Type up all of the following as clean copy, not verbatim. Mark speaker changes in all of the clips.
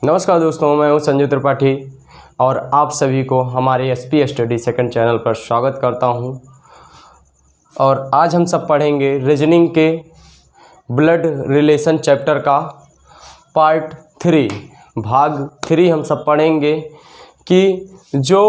Speaker 1: नमस्कार दोस्तों, मैं हूं संजय त्रिपाठी और आप सभी को हमारे एसपी स्टडी सेकंड चैनल पर स्वागत करता हूं। और आज हम सब पढ़ेंगे रीजनिंग के ब्लड रिलेशन चैप्टर का पार्ट 3 भाग 3 हम सब पढ़ेंगे कि जो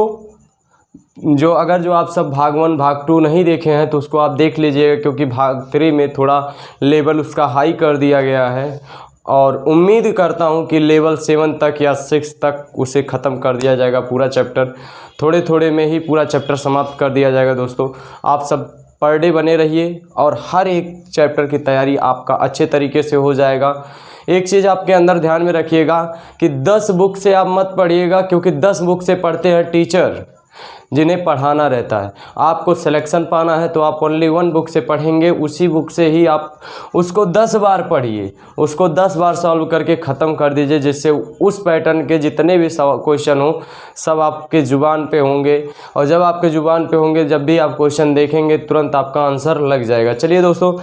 Speaker 1: आप सब भाग 1 भाग 2 नहीं देखे हैं तो उसको आप देख लीजिएगा, क्योंकि भाग 3 में थोड़ा लेवल उसका हाई कर दिया गया है और उम्मीद करता हूं कि लेवल 7 तक या 6 तक उसे ख़त्म कर दिया जाएगा। पूरा चैप्टर थोड़े थोड़े में ही पूरा चैप्टर समाप्त कर दिया जाएगा। दोस्तों, आप सब पर डे बने रहिए और हर एक चैप्टर की तैयारी आपका अच्छे तरीके से हो जाएगा। एक चीज़ आपके अंदर ध्यान में रखिएगा कि 10 बुक से आप मत पढ़िएगा, क्योंकि 10 बुक से पढ़ते हैं टीचर जिन्हें पढ़ाना रहता है। आपको सिलेक्शन पाना है तो आप ओनली 1 बुक से पढ़ेंगे, उसी बुक से ही आप उसको 10 बार पढ़िए, उसको 10 बार सॉल्व करके ख़त्म कर दीजिए, जिससे उस पैटर्न के जितने भी क्वेश्चन हो सब आपके ज़ुबान पे होंगे। और जब आपके ज़ुबान पे होंगे, जब भी आप क्वेश्चन देखेंगे तुरंत आपका आंसर लग जाएगा। चलिए दोस्तों,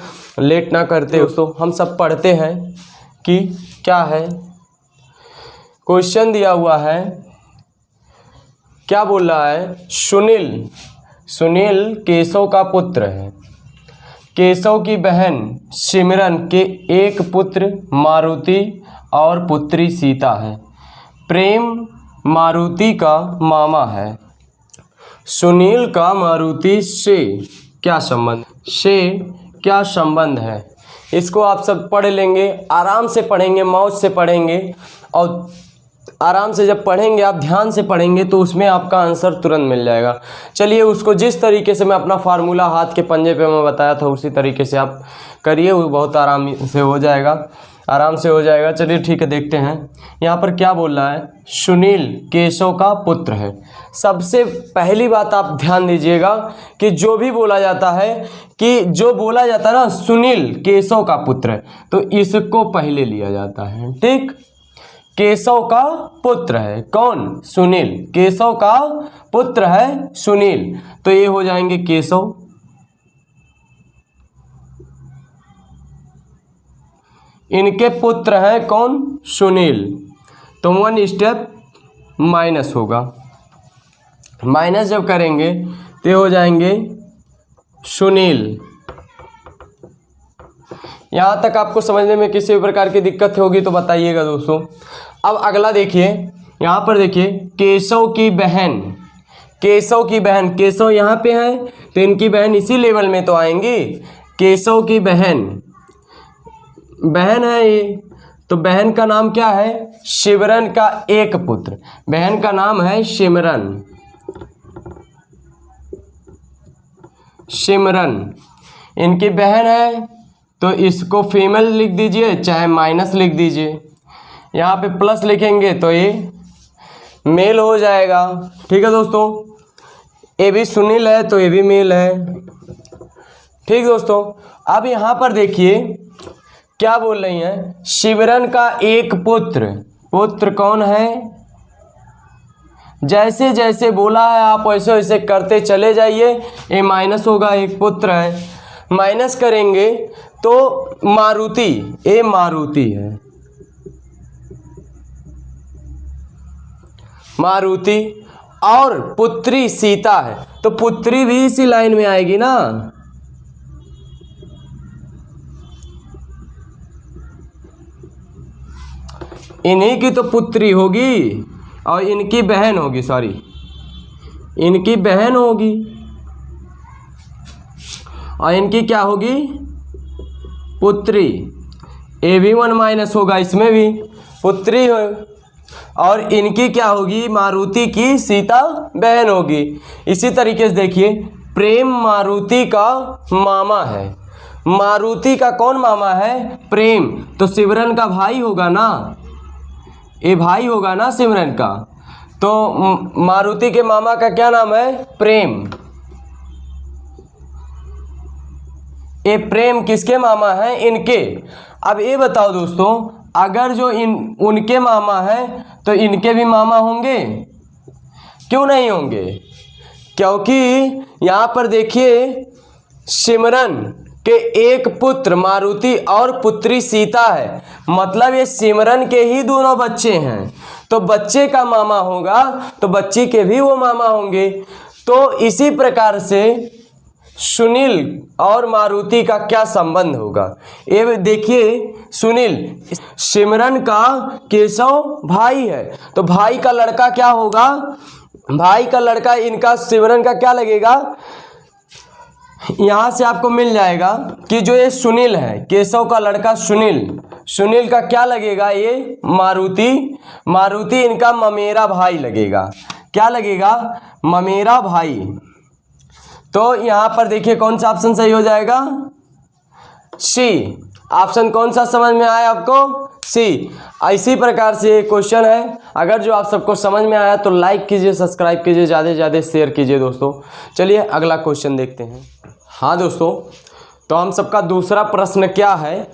Speaker 1: लेट ना करते दोस्तों, हम सब पढ़ते हैं कि क्या है। क्वेश्चन दिया हुआ है, क्या बोल रहा है? सुनील केशव का पुत्र है। केशव की बहन सिमरन के एक पुत्र मारुति और पुत्री सीता है। प्रेम मारुति का मामा है। सुनील का मारुति से क्या संबंध है? इसको आप सब पढ़ लेंगे, आराम से पढ़ेंगे, मौज से पढ़ेंगे। और आराम से जब पढ़ेंगे, आप ध्यान से पढ़ेंगे तो उसमें आपका आंसर तुरंत मिल जाएगा। चलिए, उसको जिस तरीके से मैं अपना फार्मूला हाथ के पंजे पे मैं बताया था उसी तरीके से आप करिए, वो बहुत आराम से हो जाएगा। चलिए ठीक है, देखते हैं यहाँ पर क्या बोल रहा है। सुनील केशव का पुत्र है। सबसे पहली बात आप ध्यान दीजिएगा कि जो भी बोला जाता है ना, सुनील केशव का पुत्र है, तो इसको पहले लिया जाता है। ठीक, केशव का पुत्र है कौन? सुनील। केशव का पुत्र है सुनील, तो ये हो जाएंगे केशव। इनके पुत्र हैं कौन? सुनील। तो 1 स्टेप माइनस होगा। माइनस जब करेंगे तो हो जाएंगे सुनील। यहाँ तक आपको समझने में किसी भी प्रकार की दिक्कत होगी तो बताइएगा दोस्तों। अब अगला देखिए, यहाँ पर देखिए, केशव की बहन। केशव यहाँ पे है तो इनकी बहन इसी लेवल में तो आएंगी। केशव की बहन है ये, तो बहन का नाम क्या है? सिमरन का एक पुत्र। बहन का नाम है सिमरन। इनकी बहन है तो इसको फीमेल लिख दीजिए, चाहे माइनस लिख दीजिए। यहाँ पे प्लस लिखेंगे तो ये मेल हो जाएगा। ठीक है दोस्तों, ये भी सुनील है तो ये भी मेल है। ठीक दोस्तों, अब यहाँ पर देखिए क्या बोल रही हैं। सिमरन का एक पुत्र कौन है? जैसे जैसे बोला है आप वैसे वैसे करते चले जाइए। ये माइनस होगा, एक पुत्र है, माइनस करेंगे तो मारुति, ये मारुति है। मारुति और पुत्री सीता है, तो पुत्री भी इसी लाइन में आएगी ना। इन्हीं की तो पुत्री होगी और इनकी बहन होगी, इनकी बहन होगी और इनकी क्या होगी? पुत्री। ए भी 1 माइनस होगा, इसमें भी पुत्री हो। और इनकी क्या होगी? मारुति की सीता बहन होगी। इसी तरीके से देखिए, प्रेम मारुति का मामा है। मारुति का कौन मामा है? प्रेम। तो सिमरन का भाई होगा ना, ये भाई होगा ना सिमरन का। तो मारुति के मामा का क्या नाम है? प्रेम। ये प्रेम किसके मामा हैं? इनके। अब ये बताओ दोस्तों, अगर जो उनके मामा है तो इनके भी मामा होंगे? क्यों नहीं होंगे? क्योंकि यहाँ पर देखिए, सिमरन के एक पुत्र मारुति और पुत्री सीता है, मतलब ये सिमरन के ही दोनों बच्चे हैं, तो बच्चे का मामा होगा तो बच्ची के भी वो मामा होंगे। तो इसी प्रकार से सुनील और मारुति का क्या संबंध होगा, ये देखिए। सुनील सिमरन का केशव भाई है, तो भाई का लड़का क्या होगा, भाई का लड़का इनका सिमरन का क्या लगेगा, यहाँ से आपको मिल जाएगा कि जो ये सुनील है, केशव का लड़का सुनील, सुनील का क्या लगेगा, ये मारुति, मारुति इनका ममेरा भाई लगेगा। क्या लगेगा, ममेरा भाई। तो यहाँ पर देखिए कौन सा ऑप्शन सही हो जाएगा, सी। ऑप्शन कौन सा समझ में आया आपको, सी। इसी प्रकार से ये क्वेश्चन है। अगर जो आप सबको समझ में आया तो लाइक कीजिए, सब्सक्राइब कीजिए, ज़्यादा से ज़्यादा शेयर कीजिए दोस्तों। चलिए अगला क्वेश्चन देखते हैं। हाँ दोस्तों, तो हम सबका दूसरा प्रश्न क्या है,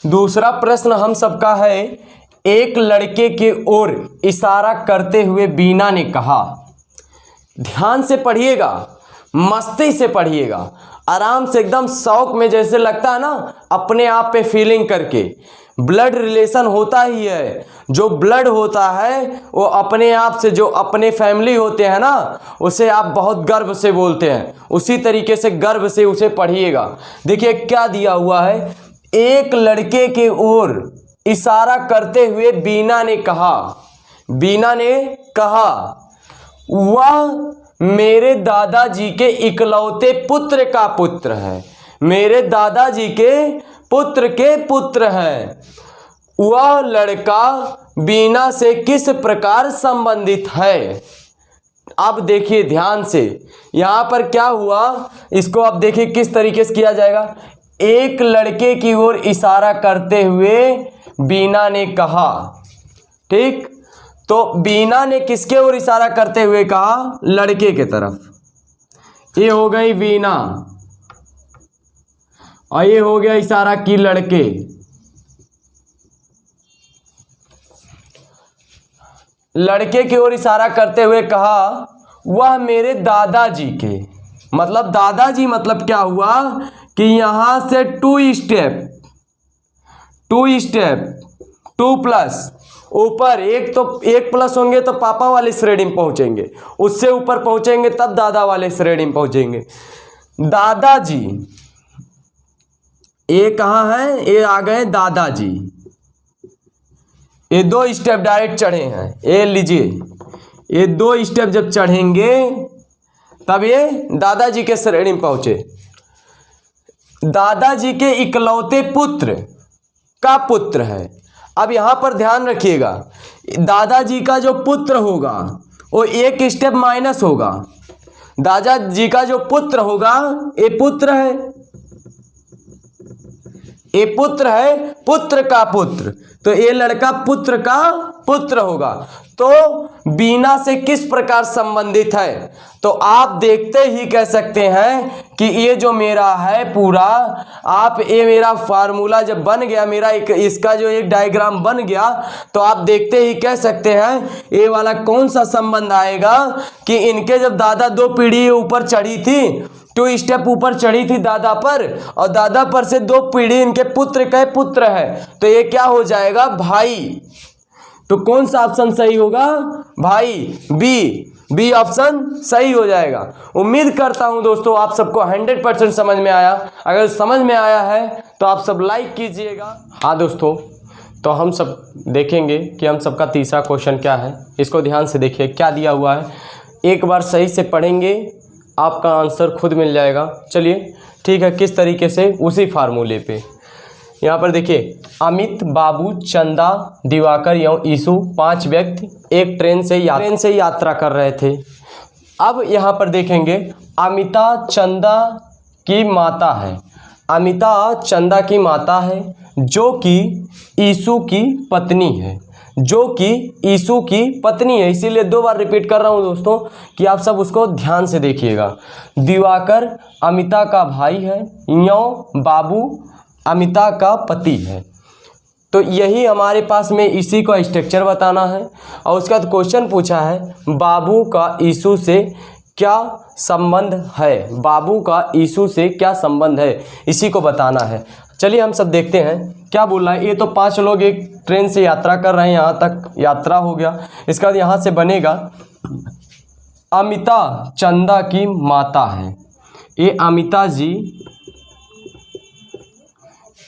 Speaker 1: दूसरा प्रश्न हम सबका है, एक लड़के की ओर इशारा करते हुए बीना ने कहा। ध्यान से पढ़िएगा, मस्ती से पढ़िएगा, आराम से, एकदम शौक में, जैसे लगता है ना अपने आप पे फीलिंग करके। ब्लड रिलेशन होता ही है, जो ब्लड होता है वो अपने आप से, जो अपने फैमिली होते हैं ना, उसे आप बहुत गर्व से बोलते हैं, उसी तरीके से गर्व से उसे पढ़िएगा। देखिए क्या दिया हुआ है, एक लड़के की ओर इशारा करते हुए बीना ने कहा, बीना ने कहा, वह मेरे दादाजी के इकलौते पुत्र का पुत्र है, मेरे दादाजी के पुत्र है। वह लड़का बीना से किस प्रकार संबंधित है। अब देखिए ध्यान से, यहाँ पर क्या हुआ, इसको अब देखिए किस तरीके से किया जाएगा। एक लड़के की ओर इशारा करते हुए बीना ने कहा, ठीक, तो बीना ने किसके ओर इशारा करते हुए कहा, लड़के के तरफ। ये हो गई बीना और ये हो गया इशारा की लड़के। लड़के की ओर इशारा करते हुए कहा, वह मेरे दादाजी के, मतलब दादाजी मतलब क्या हुआ कि यहां से टू स्टेप 2+ ऊपर, एक तो 1+ होंगे तो पापा वाले श्रेणी में पहुंचेंगे, उससे ऊपर पहुंचेंगे तब दादा वाले श्रेणी में पहुंचेंगे। दादाजी, ये कहाँ है, ये आ गए दादाजी, ये 2 स्टेप डायरेक्ट चढ़े हैं। ये लीजिए, ये 2 स्टेप जब चढ़ेंगे तब ये दादाजी के श्रेणी में पहुंचे। दादाजी के इकलौते पुत्र का पुत्र है। अब यहां पर ध्यान रखिएगा, दादाजी का जो पुत्र होगा वो 1 स्टेप माइनस होगा। दादाजी का जो पुत्र होगा, ये पुत्र है, ये पुत्र है, पुत्र का पुत्र, तो ये लड़का पुत्र का पुत्र होगा। तो बीना से किस प्रकार संबंधित है, तो आप देखते ही कह सकते हैं कि ये जो मेरा है पूरा, आप ये मेरा फार्मूला जब बन गया, मेरा एक इसका जो एक डायग्राम बन गया, तो आप देखते ही कह सकते हैं ये वाला कौन सा संबंध आएगा कि इनके जब दादा 2 पीढ़ी ऊपर चढ़ी थी, 2 स्टेप ऊपर चढ़ी थी दादा पर, और दादा पर से 2 पीढ़ी इनके पुत्र के पुत्र है, तो ये क्या हो जाएगा, भाई। तो कौन सा ऑप्शन सही होगा, भाई, बी ऑप्शन सही हो जाएगा। उम्मीद करता हूं दोस्तों आप सबको 100% समझ में आया। अगर समझ में आया है तो आप सब लाइक कीजिएगा। हाँ दोस्तों, तो हम सब देखेंगे कि हम सबका तीसरा क्वेश्चन क्या है। इसको ध्यान से देखिए क्या दिया हुआ है, एक बार सही से पढ़ेंगे आपका आंसर खुद मिल जाएगा। चलिए ठीक है, किस तरीके से, उसी फार्मूले पे। यहाँ पर देखिए, अमित, बाबू, चंदा, दिवाकर एवं ईशु 5 व्यक्ति एक ट्रेन से यात्रा कर रहे थे। अब यहाँ पर देखेंगे, अमिता चंदा की माता है, अमिता चंदा की माता है, जो कि ईशु की पत्नी है, जो कि ईशु की पत्नी है। इसीलिए 2 बार रिपीट कर रहा हूँ दोस्तों कि आप सब उसको ध्यान से देखिएगा। दिवाकर अमिता का भाई है, एवं बाबू अमिता का पति है। तो यही हमारे पास में इसी का स्ट्रक्चर बताना है। और उसका क्वेश्चन पूछा है, बाबू का ईशु से क्या संबंध है, बाबू का यीशु से क्या संबंध है, इसी को बताना है। चलिए हम सब देखते हैं क्या बोल रहा है। ये तो 5 लोग एक ट्रेन से यात्रा कर रहे हैं, यहाँ तक यात्रा हो गया। इसका बाद यहाँ से बनेगा अमिता चंदा की माता है। ये अमिता जी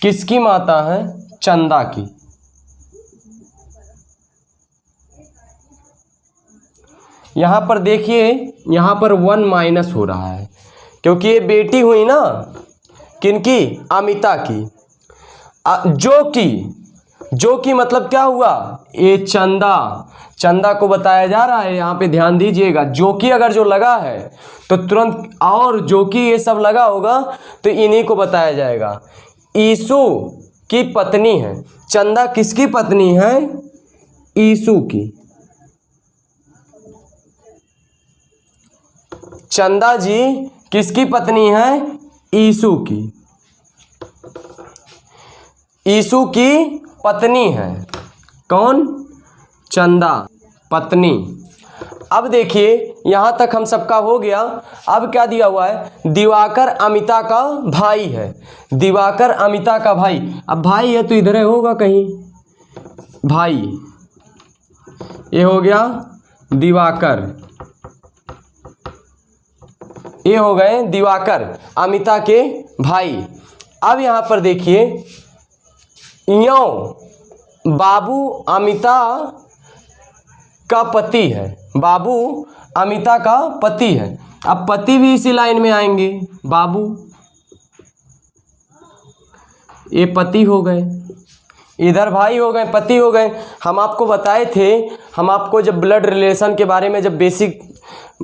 Speaker 1: किसकी माता है, चंदा की। यहाँ पर देखिए, यहाँ पर 1 माइनस हो रहा है क्योंकि ये बेटी हुई ना किनकी, अमिता की। जो कि मतलब क्या हुआ, ये चंदा को बताया जा रहा है। यहाँ पे ध्यान दीजिएगा, जो कि अगर जो लगा है तो तुरंत, और जो कि ये सब लगा होगा तो इन्हीं को बताया जाएगा। यीशु की पत्नी है। चंदा किसकी पत्नी है, यीशु की। चंदा जी किसकी पत्नी है, यीशु की। यीशु की पत्नी है कौन, चंदा पत्नी। अब देखिए यहाँ तक हम सबका हो गया। अब क्या दिया हुआ है, दिवाकर अमिता का भाई है। दिवाकर अमिता का भाई, अब भाई है तो इधर है होगा कहीं, भाई ये हो गया दिवाकर, ये हो गए दिवाकर अमिता के भाई। अब यहाँ पर देखिए, यों बाबू अमिता का पति है, बाबू अमिता का पति है। अब पति भी इसी लाइन में आएंगे, बाबू ये पति हो गए, इधर भाई हो गए, पति हो गए। हम आपको बताए थे, हम आपको जब ब्लड रिलेशन के बारे में जब बेसिक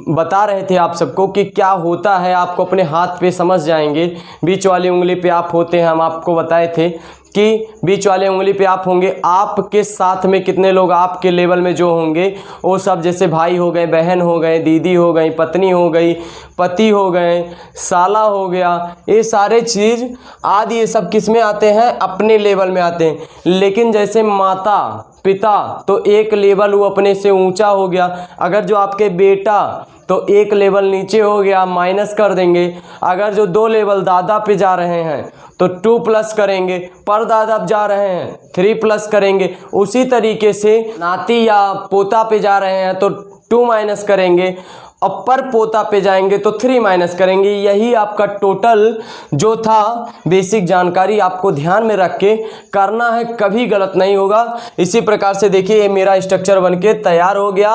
Speaker 1: बता रहे थे आप सबको कि क्या होता है, आपको अपने हाथ पे समझ जाएंगे, बीच वाली उंगली पे आप होते हैं। हम आपको बताए थे कि बीच वाले उंगली पे आप होंगे, आपके साथ में कितने लोग आपके लेवल में जो होंगे वो सब, जैसे भाई हो गए, बहन हो गए, दीदी हो गई, पत्नी हो गई, पति हो गए, साला हो गया, ये सारे चीज़ आदि ये सब किस में आते हैं, अपने लेवल में आते हैं। लेकिन जैसे माता पिता तो एक लेवल वो अपने से ऊंचा हो गया। अगर जो आपके बेटा तो एक लेवल नीचे हो गया, माइनस कर देंगे। अगर जो 2 लेवल दादा पे जा रहे हैं तो 2 प्लस करेंगे, पर दादा जा रहे हैं 3 प्लस करेंगे। उसी तरीके से नाती या पोता पे जा रहे हैं तो 2 माइनस करेंगे, और पर पोता पे जाएंगे तो 3 माइनस करेंगे। यही आपका टोटल जो था बेसिक जानकारी आपको ध्यान में रख के करना है, कभी गलत नहीं होगा। इसी प्रकार से देखिए ये मेरा स्ट्रक्चर बनके तैयार हो गया।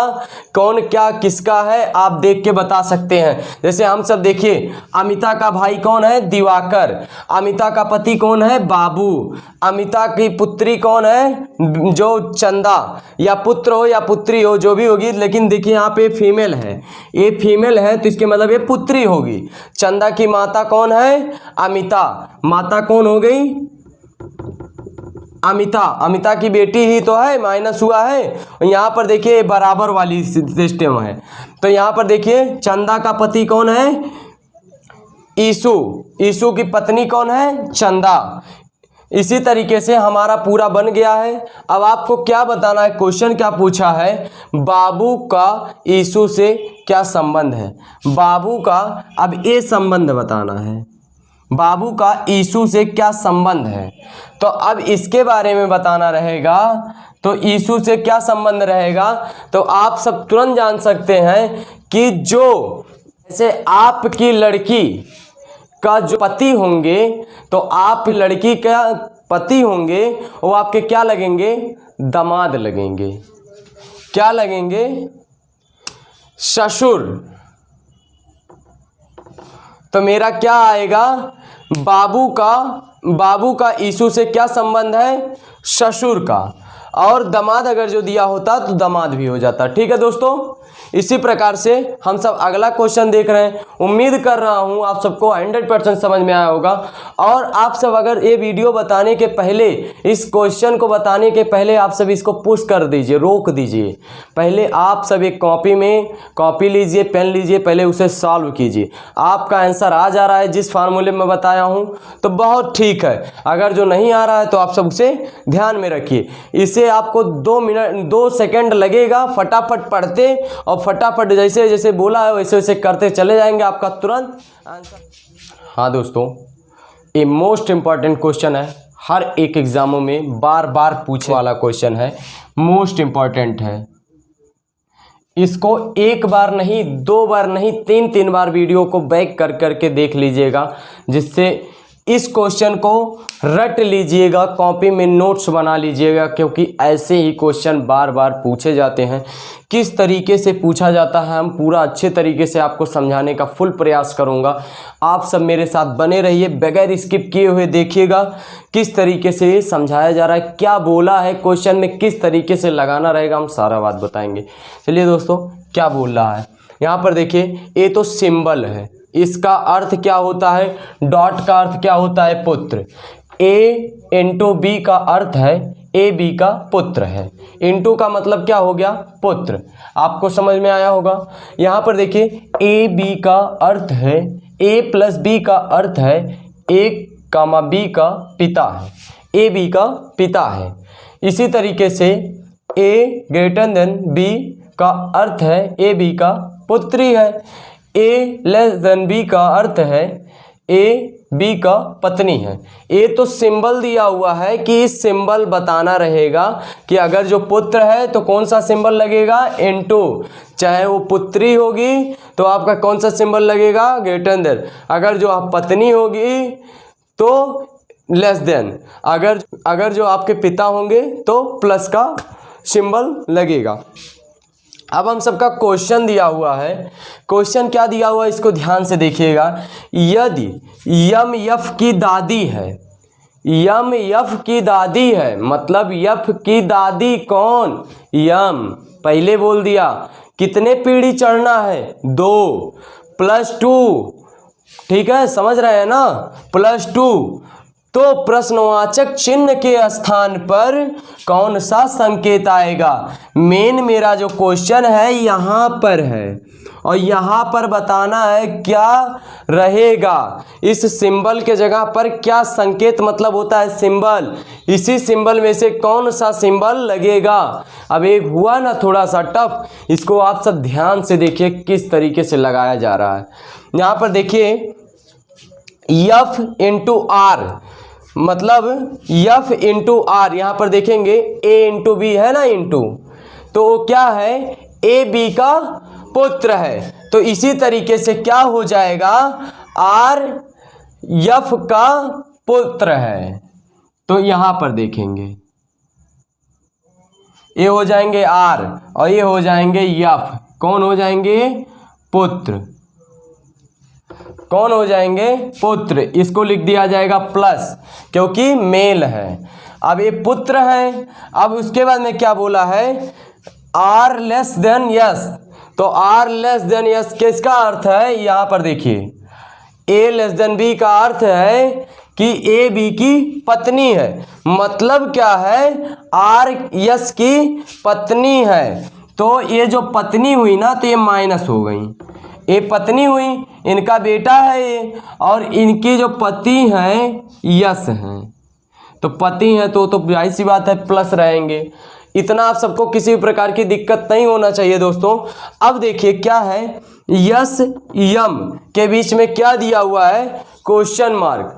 Speaker 1: कौन क्या किसका है आप देख के बता सकते हैं। जैसे हम सब देखिए, अमिता का भाई कौन है, दिवाकर। अमिता का पति कौन है, बाबू। अमिता की पुत्री कौन है, जो चंदा, या पुत्र हो या पुत्री हो जो भी होगी। लेकिन देखिए यहाँ पे फीमेल है, ये फीमेल है तो इसके मतलब ये पुत्री होगी। चंदा की माता कौन है, अमिता। माता कौन हो गई, अमिता। अमिता की बेटी ही तो है, माइनस हुआ है। यहाँ पर देखिए बराबर वाली सिस्टम है। तो यहाँ पर देखिए चंदा का पति कौन है, यीशु। यीशु की पत्नी कौन है, चंदा। इसी तरीके से हमारा पूरा बन गया है। अब आपको क्या बताना है, क्वेश्चन क्या पूछा है, बाबू का यीशु से क्या संबंध है। बाबू का अब ये संबंध बताना है, बाबू का यीशु से क्या संबंध है। तो अब इसके बारे में बताना रहेगा। तो यीशु से क्या संबंध रहेगा, तो आप सब तुरंत जान सकते हैं कि जो जैसे आपकी लड़की का जो पति होंगे तो आप लड़की का पति होंगे, वो आपके क्या लगेंगे, दामाद लगेंगे। क्या लगेंगे, ससुर। तो मेरा क्या आएगा, बाबू का यीशु से क्या संबंध है, ससुर का। और दामाद अगर जो दिया होता तो दामाद भी हो जाता। ठीक है दोस्तों, इसी प्रकार से हम सब अगला क्वेश्चन देख रहे हैं। उम्मीद कर रहा हूं आप सबको 100% समझ में आया होगा। और आप सब अगर ये वीडियो बताने के पहले, इस क्वेश्चन को बताने के पहले आप सब इसको पुश कर दीजिए, रोक दीजिए। पहले आप सब एक कॉपी लीजिए, पेन लीजिए, पहले उसे सॉल्व कीजिए। आपका आंसर आ जा रहा है जिस फार्मूले में बताया हूँ तो बहुत ठीक है। अगर जो नहीं आ रहा है तो आप सब उसे ध्यान में रखिए। इसी इससे आपको 2 सेकंड लगेगा फटाफट पढ़ते और फटाफट जैसे जैसे बोला है वैसे वैसे करते चले जाएंगे, आपका तुरंत आंसर। हाँ दोस्तों, ये मोस्ट इम्पॉर्टेंट क्वेश्चन है, हर एक एग्जामों में बार बार पूछने वाला क्वेश्चन है, मोस्ट इम्पॉर्टेंट है। इसको एक बार नहीं, 2 बार नहीं, 3 बार वीडियो को बैक कर करके देख लीजिएगा, जिससे इस क्वेश्चन को रट लीजिएगा, कॉपी में नोट्स बना लीजिएगा, क्योंकि ऐसे ही क्वेश्चन बार बार पूछे जाते हैं। किस तरीके से पूछा जाता है हम पूरा अच्छे तरीके से आपको समझाने का फुल प्रयास करूंगा। आप सब मेरे साथ बने रहिए, बगैर स्किप किए हुए देखिएगा किस तरीके से समझाया जा रहा है, क्या बोला है क्वेश्चन में, किस तरीके से लगाना रहेगा, हम सारा बात बताएंगे। चलिए दोस्तों, क्या बोल रहा है यहाँ पर देखिए, ये तो सिंबल है, इसका अर्थ क्या होता है, डॉट का अर्थ क्या होता है, पुत्र। ए इंटू बी का अर्थ है ए बी का पुत्र है, इंटू का मतलब क्या हो गया, पुत्र। आपको समझ में आया होगा। यहाँ पर देखिए ए बी का अर्थ है, ए प्लस बी का अर्थ है ए कामा बी का पिता है, ए बी का पिता है। इसी तरीके से ए ग्रेटर देन बी का अर्थ है ए बी का पुत्री है, ए लेस देन बी का अर्थ है ए बी का पत्नी है। ये तो सिंबल दिया हुआ है कि इस सिंबल बताना रहेगा कि अगर जो पुत्र है तो कौन सा सिंबल लगेगा, इनटू। चाहे वो पुत्री होगी तो आपका कौन सा सिंबल लगेगा, ग्रेटर देन। अगर जो आप पत्नी होगी तो लेस देन। अगर जो आपके पिता होंगे तो प्लस का सिंबल लगेगा। अब हम सबका क्वेश्चन दिया हुआ है, क्वेश्चन क्या दिया हुआ है इसको ध्यान से देखिएगा। यदि यम यफ की दादी है, यम यफ की दादी है, मतलब यफ की दादी कौन, यम। पहले बोल दिया कितने पीढ़ी चढ़ना है, 2 + 2, ठीक है, समझ रहे हैं ना, +2। तो प्रश्नवाचक चिन्ह के स्थान पर कौन सा संकेत आएगा। मेन मेरा जो क्वेश्चन है यहाँ पर है और यहाँ पर बताना है क्या रहेगा, इस सिंबल के जगह पर क्या संकेत मतलब होता है, सिंबल। इसी सिंबल में से कौन सा सिंबल लगेगा। अब एक हुआ ना थोड़ा सा टफ, इसको आप सब ध्यान से देखिए किस तरीके से लगाया जा रहा है। यहाँ पर देखिए यफ इंटू आर, मतलब यफ इंटू आर, यहाँ पर देखेंगे ए इंटू बी है ना, इंटू, तो वो क्या है, ए बी का पुत्र है। तो इसी तरीके से क्या हो जाएगा, आर यफ का पुत्र है। तो यहाँ पर देखेंगे ये हो जाएंगे आर और ये हो जाएंगे यफ, कौन हो जाएंगे, पुत्र। कौन हो जाएंगे, पुत्र। इसको लिख दिया जाएगा प्लस, क्योंकि मेल है। अब ये पुत्र है। अब उसके बाद में क्या बोला है, आर लेस देन यस। तो आर लेस देन यस किसका अर्थ है, यहाँ पर देखिए ए लेस देन बी का अर्थ है कि ए बी की पत्नी है। मतलब क्या है, आर यस की पत्नी है। तो ये जो पत्नी हुई ना, तो ये माइनस हो गई, ये पत्नी हुई, इनका बेटा है ये, और इनकी जो पति हैं यस हैं। तो पति हैं तो जाहिर सी बात है प्लस रहेंगे। इतना आप सबको किसी भी प्रकार की दिक्कत नहीं होना चाहिए दोस्तों। अब देखिए क्या है, यस यम के बीच में क्या दिया हुआ है, क्वेश्चन मार्क।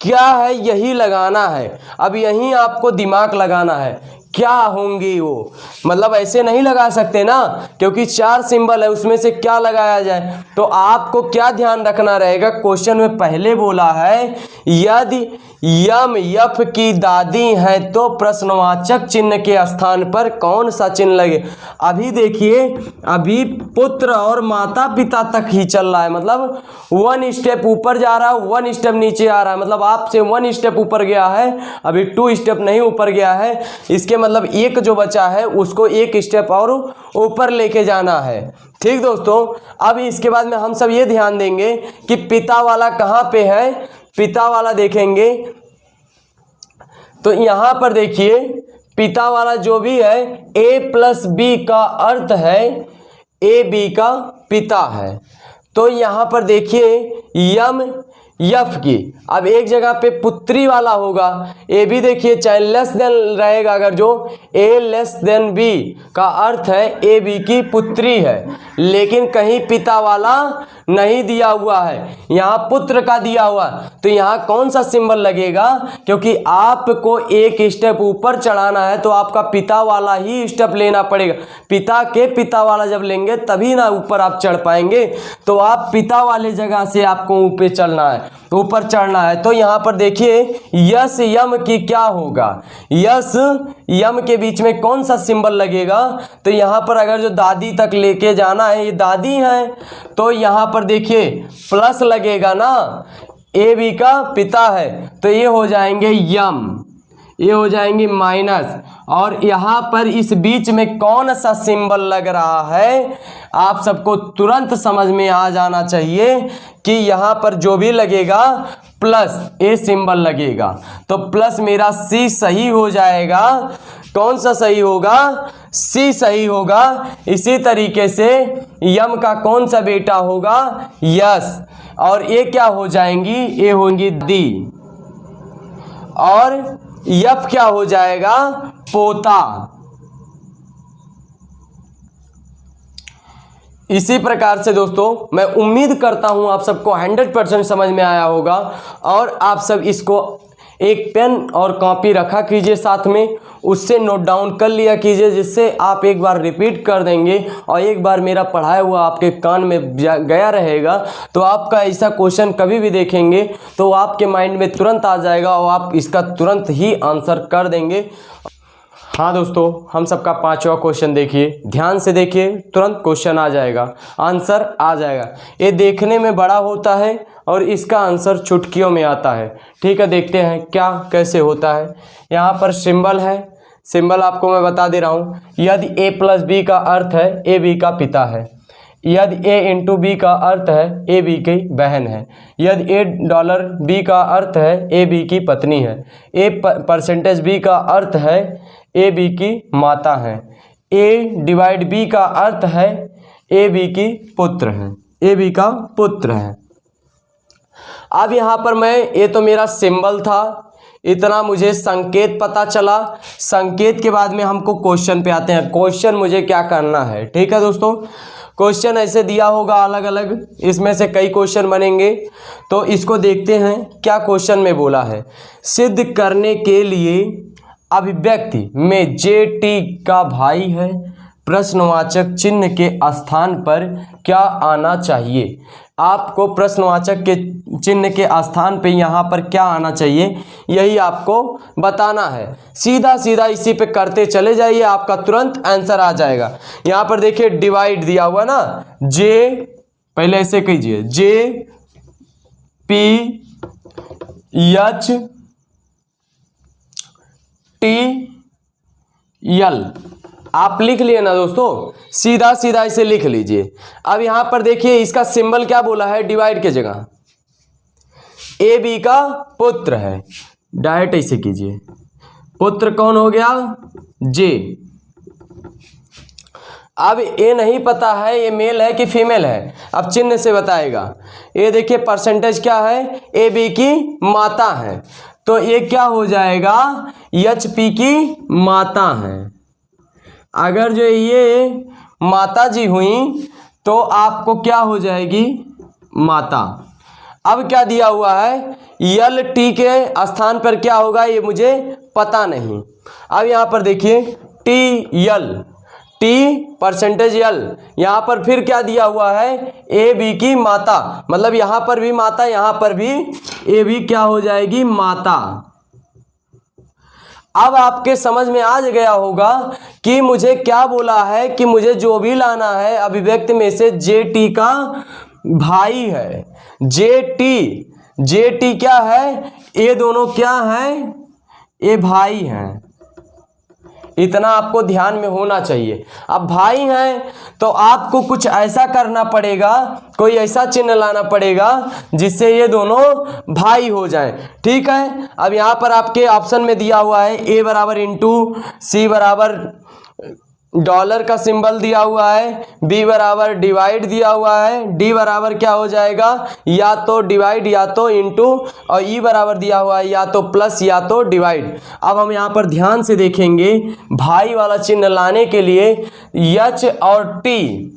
Speaker 1: क्या है, यही लगाना है। अब यहीं आपको दिमाग लगाना है, क्या होंगी वो, मतलब ऐसे नहीं लगा सकते ना, क्योंकि 4 सिंबल है, उसमें से क्या लगाया जाए। तो आपको क्या ध्यान रखना रहेगा, क्वेश्चन में पहले बोला है यदि यम यफ की दादी है तो प्रश्नवाचक चिन्ह के स्थान पर कौन सा चिन्ह लगे। अभी देखिए, अभी पुत्र और माता पिता तक ही चल रहा है, मतलब 1 स्टेप ऊपर जा रहा है, 1 स्टेप नीचे आ रहा है। मतलब आपसे 1 स्टेप ऊपर गया है, अभी 2 स्टेप नहीं ऊपर गया है। इसके मतलब एक जो बचा है उसको 1 स्टेप और ऊपर लेके जाना है। ठीक दोस्तों, अब इसके बाद में हम सब ये ध्यान देंगे कि पिता वाला कहाँ पे है। पिता वाला देखेंगे तो यहाँ पर देखिए पिता वाला जो भी है a प्लस बी का अर्थ है ए बी का पिता है। तो यहाँ पर देखिए यम यफ की। अब एक जगह पे पुत्री वाला होगा, ए बी देखिए चाहे लेस देन रहेगा, अगर जो ए लेस देन बी का अर्थ है ए बी की पुत्री है, लेकिन कहीं पिता वाला नहीं दिया हुआ है, यहाँ पुत्र का दिया हुआ, तो यहाँ कौन सा सिंबल लगेगा, क्योंकि आपको एक स्टेप ऊपर चढ़ाना है तो आपका पिता वाला ही स्टेप लेना पड़ेगा। पिता के पिता वाला जब लेंगे तभी ना ऊपर आप चढ़ पाएंगे, तो आप पिता वाले जगह से आपको ऊपर चलना है, ऊपर चढ़ना है। तो यहाँ पर देखिए यस यम की क्या होगा, यस यम के बीच में कौन सा सिंबल लगेगा, तो यहाँ पर अगर जो दादी तक लेके जाना है, ये दादी है, तो यहाँ पर देखिए प्लस लगेगा ना, ए बी का पिता है तो ये हो जाएंगे यम, ये हो जाएंगे माइनस, और यहाँ पर इस बीच में कौन सा सिंबल लग रहा है आप सबको तुरंत समझ में आ जाना चाहिए कि यहाँ पर जो भी लगेगा प्लस ए सिंबल लगेगा, तो प्लस मेरा सी सही हो जाएगा। कौन सा सही होगा, सी सही होगा। इसी तरीके से यम का कौन सा बेटा होगा, यस, और ये क्या हो जाएंगी, ये होंगी दी, और यफ क्या हो जाएगा, पोता। इसी प्रकार से दोस्तों मैं उम्मीद करता हूं आप सबको 100% समझ में आया होगा, और आप सब इसको एक पेन और कॉपी रखा कीजिए साथ में, उससे नोट डाउन कर लिया कीजिए, जिससे आप एक बार रिपीट कर देंगे और एक बार मेरा पढ़ाया हुआ आपके कान में गया रहेगा, तो आपका ऐसा क्वेश्चन कभी भी देखेंगे तो आपके माइंड में तुरंत आ जाएगा और आप इसका तुरंत ही आंसर कर देंगे। हाँ दोस्तों, हम सबका 5वां क्वेश्चन देखिए, ध्यान से देखिए, तुरंत क्वेश्चन आ जाएगा, आंसर आ जाएगा। ये देखने में बड़ा होता है और इसका आंसर चुटकियों में आता है। ठीक है, देखते हैं क्या कैसे होता है। यहाँ पर सिंबल है, सिंबल आपको मैं बता दे रहा हूँ। यदि ए प्लस बी का अर्थ है ए बी का पिता है, यदि ए इंटू बी का अर्थ है ए बी की बहन है, यदि ए डॉलर बी का अर्थ है ए बी की पत्नी है, ए परसेंटेज बी का अर्थ है ए बी की माता है, ए डिवाइड बी का अर्थ है ए बी की पुत्र है, ए बी का पुत्र है। अब यहाँ पर मैं, ये तो मेरा सिंबल था, इतना मुझे संकेत पता चला। संकेत के बाद में हमको क्वेश्चन पे आते हैं, क्वेश्चन मुझे क्या करना है। ठीक है दोस्तों, क्वेश्चन ऐसे दिया होगा अलग अलग, इसमें से कई क्वेश्चन बनेंगे, तो इसको देखते हैं क्या क्वेश्चन में बोला है। सिद्ध करने के लिए अभिव्यक्ति में जे टी का भाई है, प्रश्नवाचक चिन्ह के स्थान पर क्या आना चाहिए। आपको प्रश्नवाचक के चिन्ह के स्थान पे यहाँ पर क्या आना चाहिए, यही आपको बताना है। सीधा सीधा इसी पे करते चले जाइए, आपका तुरंत आंसर आ जाएगा। यहाँ पर देखिए डिवाइड दिया हुआ ना, जे, पहले ऐसे कीजिए, जे पी एच टी यल, आप लिख लिए ना दोस्तों, सीधा सीधा इसे लिख लीजिए। अब यहां पर देखिए इसका सिंबल क्या बोला है, डिवाइड के जगह ए बी का पुत्र है, डायरेक्ट ऐसे कीजिए, पुत्र कौन हो गया, जे। अब ये नहीं पता है ये मेल है कि फीमेल है, अब चिन्ह से बताएगा। ये देखिए परसेंटेज क्या है, ए बी की माता है, तो ये क्या हो जाएगा, एच पी की माता है। अगर जो ये माता जी हुई तो आपको क्या हो जाएगी, माता। अब क्या दिया हुआ है, यल टी के स्थान पर क्या होगा ये मुझे पता नहीं। अब यहाँ पर देखिए टी यल, टी परसेंटेज यल, यहाँ पर फिर क्या दिया हुआ है, ए बी की माता, मतलब यहाँ पर भी माता, यहाँ पर भी ए बी क्या हो जाएगी, माता। अब आपके समझ में आ गया होगा कि मुझे क्या बोला है, कि मुझे जो भी लाना है अभिव्यक्ति में से जे टी का भाई है। जे टी क्या है, ये दोनों क्या है, ये भाई हैं, इतना आपको ध्यान में होना चाहिए। अब भाई हैं तो आपको कुछ ऐसा करना पड़ेगा, कोई ऐसा चिन्ह लाना पड़ेगा जिससे ये दोनों भाई हो जाएं। ठीक है, अब यहाँ पर आपके ऑप्शन में दिया हुआ है ए बराबर इंटू सी बराबर डॉलर का सिंबल दिया हुआ है, बी बराबर डिवाइड दिया हुआ है, डी बराबर क्या हो जाएगा या तो डिवाइड या तो इनटू, और ई बराबर दिया हुआ है या तो प्लस या तो डिवाइड। अब हम यहाँ पर ध्यान से देखेंगे, भाई वाला चिन्ह लाने के लिए एच और टी,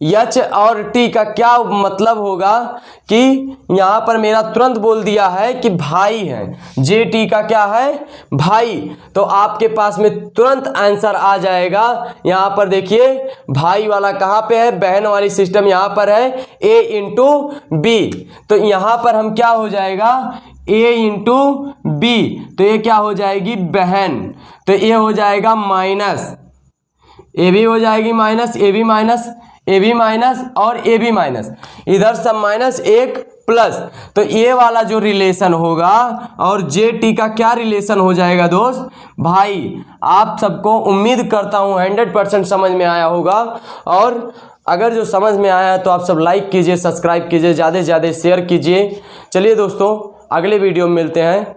Speaker 1: एच और टी का क्या मतलब होगा कि यहाँ पर मेरा तुरंत बोल दिया है कि भाई है, जे टी का क्या है भाई, तो आपके पास में तुरंत आंसर आ जाएगा। यहाँ पर देखिए भाई वाला कहाँ पे है, बहन वाली सिस्टम यहाँ पर है ए इंटू बी, तो यहाँ पर हम क्या हो जाएगा ए इंटू बी, तो ये क्या हो जाएगी बहन, तो ये हो जाएगा माइनस, ए भी हो जाएगी माइनस, ए भी माइनस, ए बी माइनस और ए बी माइनस, इधर सब माइनस एक प्लस, तो ये वाला जो रिलेशन होगा और जे टी का क्या रिलेशन हो जाएगा दोस्त भाई। आप सबको उम्मीद करता हूँ 100% समझ में आया होगा, और अगर जो समझ में आया है तो आप सब लाइक कीजिए, सब्सक्राइब कीजिए, ज़्यादा से ज़्यादा शेयर कीजिए। चलिए दोस्तों अगले वीडियो में मिलते हैं।